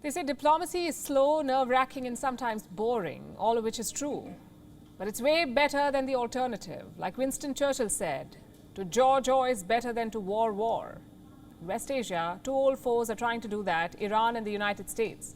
They say diplomacy is slow, nerve-wracking and sometimes boring, all of which is true. But it's way better than the alternative. Like Winston Churchill said, to jaw is better than to war. In West Asia, two old foes are trying to do that, Iran and the United States.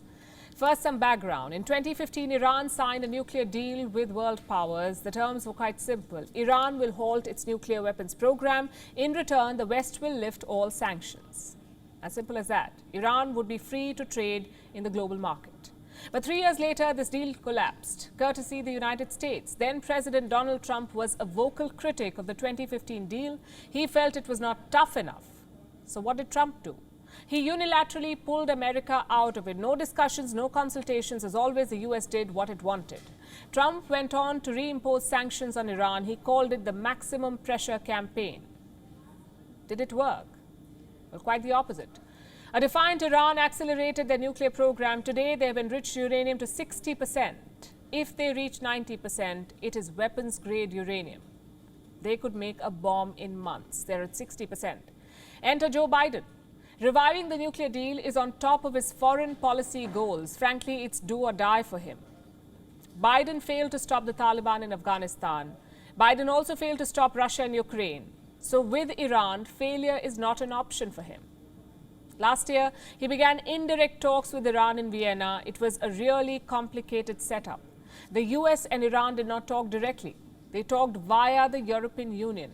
First, some background. In 2015, Iran signed a nuclear deal with world powers. The terms were quite simple. Iran will halt its nuclear weapons program. In return, the West will lift all sanctions. As simple as that. Iran would be free to trade in the global market. But 3 years later, this deal collapsed, courtesy the United States. Then President Donald Trump was a vocal critic of the 2015 deal. He felt it was not tough enough. So what did Trump do? He unilaterally pulled America out of it. No discussions, no consultations. As always, the US did what it wanted. Trump went on to reimpose sanctions on Iran. He called it the maximum pressure campaign. Did it work? Well, quite the opposite. A defiant Iran accelerated their nuclear program. Today, they have enriched uranium to 60%. If they reach 90%, it is weapons-grade uranium. They could make a bomb in months. They're at 60%. Enter Joe Biden. Reviving the nuclear deal is on top of his foreign policy goals. Frankly, it's do or die for him. Biden failed to stop the Taliban in Afghanistan. Biden also failed to stop Russia and Ukraine. So with Iran, failure is not an option for him. Last year, he began indirect talks with Iran in Vienna. It was a really complicated setup. The US and Iran did not talk directly. They talked via the European Union.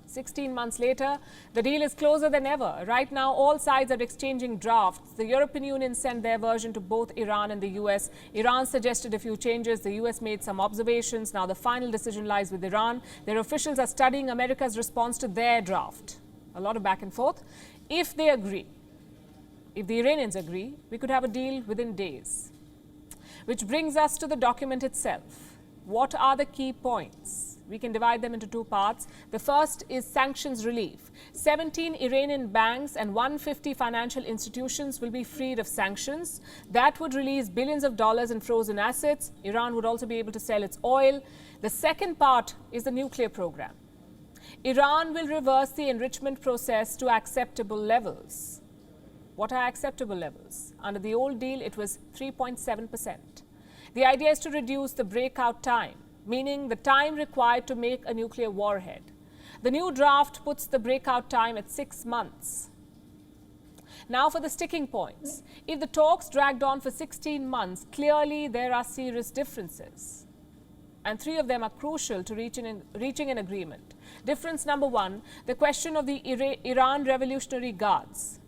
16 months later, the deal is closer than ever. Right now, all sides are exchanging drafts. The European Union sent their version to both Iran and the US. Iran suggested a few changes. The US made some observations. Now the final decision lies with Iran. Their officials are studying America's response to their draft. A lot of back and forth. If they agree, if the Iranians agree, we could have a deal within days. Which brings us to the document itself. What are the key points? We can divide them into two parts. The first is sanctions relief. 17 Iranian banks and 150 financial institutions will be freed of sanctions. That would release billions of dollars in frozen assets. Iran would also be able to sell its oil. The second part is the nuclear program. Iran will reverse the enrichment process to acceptable levels. What are acceptable levels? Under the old deal, it was 3.7%. The idea is to reduce the breakout time, meaning the time required to make a nuclear warhead. The new draft puts the breakout time at 6 months. Now for the sticking points. If the talks dragged on for 16 months, clearly there are serious differences. And 3 of them are crucial to reaching an agreement. Difference number 1, the question of the Iran Revolutionary Guards.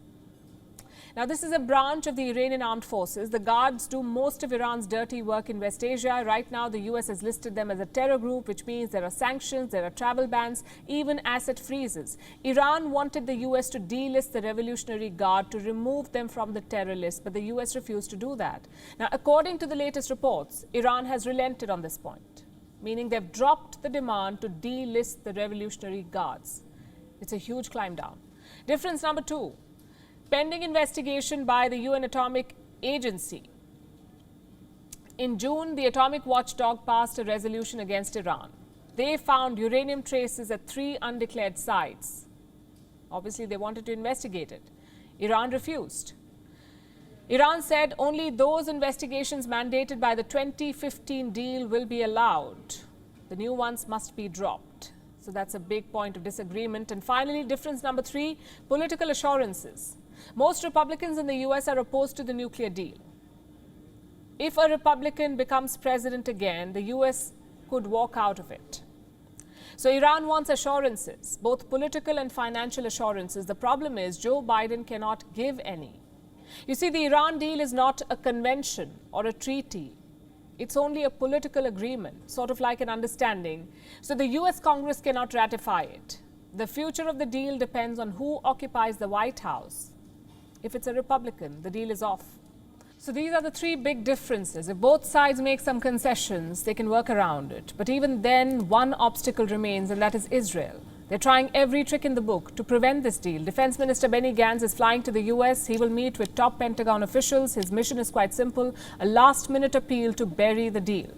Now, this is a branch of the Iranian armed forces. The guards do most of Iran's dirty work in West Asia. Right now, the US has listed them as a terror group, which means there are sanctions, there are travel bans, even asset freezes. Iran wanted the US to delist the Revolutionary Guard to remove them from the terror list, but the US refused to do that. Now, according to the latest reports, Iran has relented on this point, meaning they've dropped the demand to delist the Revolutionary Guards. It's a huge climb down. Difference number 2. Pending investigation by the UN Atomic Agency. In June, the atomic watchdog passed a resolution against Iran. They found uranium traces at 3 undeclared sites. Obviously, they wanted to investigate it. Iran refused. Iran said only those investigations mandated by the 2015 deal will be allowed. The new ones must be dropped. So that's a big point of disagreement. And finally, difference number 3, political assurances. Most Republicans in the US are opposed to the nuclear deal. If a Republican becomes president again, the US could walk out of it. So Iran wants assurances, both political and financial assurances. The problem is Joe Biden cannot give any. You see, the Iran deal is not a convention or a treaty. It's only a political agreement, sort of like an understanding. So the US Congress cannot ratify it. The future of the deal depends on who occupies the White House. If it's a Republican, the deal is off. So these are the 3 big differences. If both sides make some concessions, they can work around it. But even then, one obstacle remains, and that is Israel. They're trying every trick in the book to prevent this deal. Defense Minister Benny Gantz is flying to the US. He will meet with top Pentagon officials. His mission is quite simple, a last-minute appeal to bury the deal.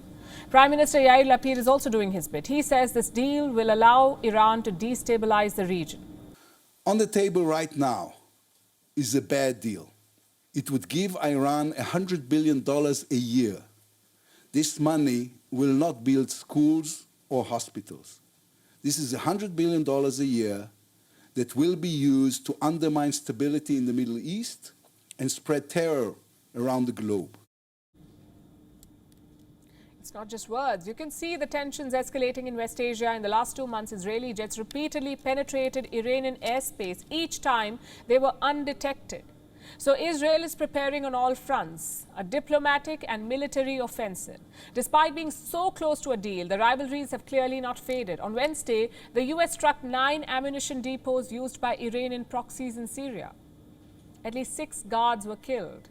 Prime Minister Yair Lapid is also doing his bit. He says this deal will allow Iran to destabilize the region. On the table right now is a bad deal. It would give Iran $100 billion a year. This money will not build schools or hospitals. This is $100 billion a year that will be used to undermine stability in the Middle East and spread terror around the globe. It's not just words. You can see the tensions escalating in West Asia. In the last 2 months, Israeli jets repeatedly penetrated Iranian airspace, each time they were undetected. So Israel is preparing on all fronts a diplomatic and military offensive. Despite being so close to a deal, the rivalries have clearly not faded. On Wednesday, the US struck 9 ammunition depots used by Iranian proxies in Syria. At least 6 guards were killed.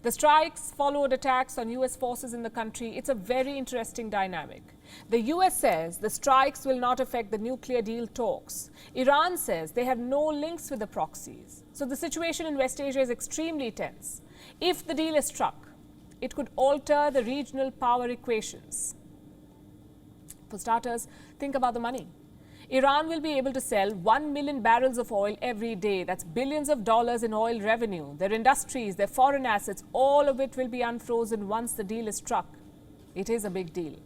The strikes followed attacks on US forces in the country. It's a very interesting dynamic. The US says the strikes will not affect the nuclear deal talks. Iran says they have no links with the proxies. So the situation in West Asia is extremely tense. If the deal is struck, it could alter the regional power equations. For starters, think about the money. Iran will be able to sell 1 million barrels of oil every day. That's billions of dollars in oil revenue. Their industries, their foreign assets, all of it will be unfrozen once the deal is struck. It is a big deal.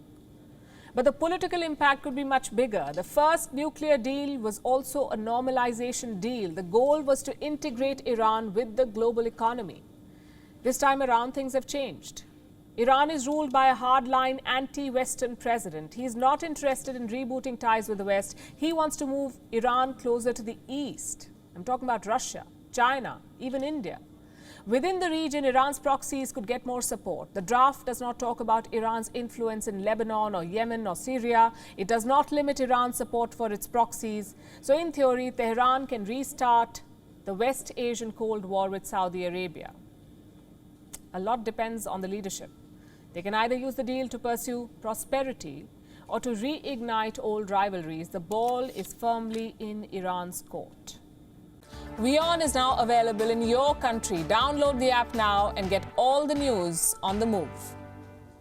But the political impact could be much bigger. The first nuclear deal was also a normalization deal. The goal was to integrate Iran with the global economy. This time around, things have changed. Iran is ruled by a hardline anti-Western president. He is not interested in rebooting ties with the West. He wants to move Iran closer to the East. I'm talking about Russia, China, even India. Within the region, Iran's proxies could get more support. The draft does not talk about Iran's influence in Lebanon or Yemen or Syria. It does not limit Iran's support for its proxies. So in theory, Tehran can restart the West Asian Cold War with Saudi Arabia. A lot depends on the leadership. They can either use the deal to pursue prosperity or to reignite old rivalries. The ball is firmly in Iran's court. WION is now available in your country. Download the app now and get all the news on the move.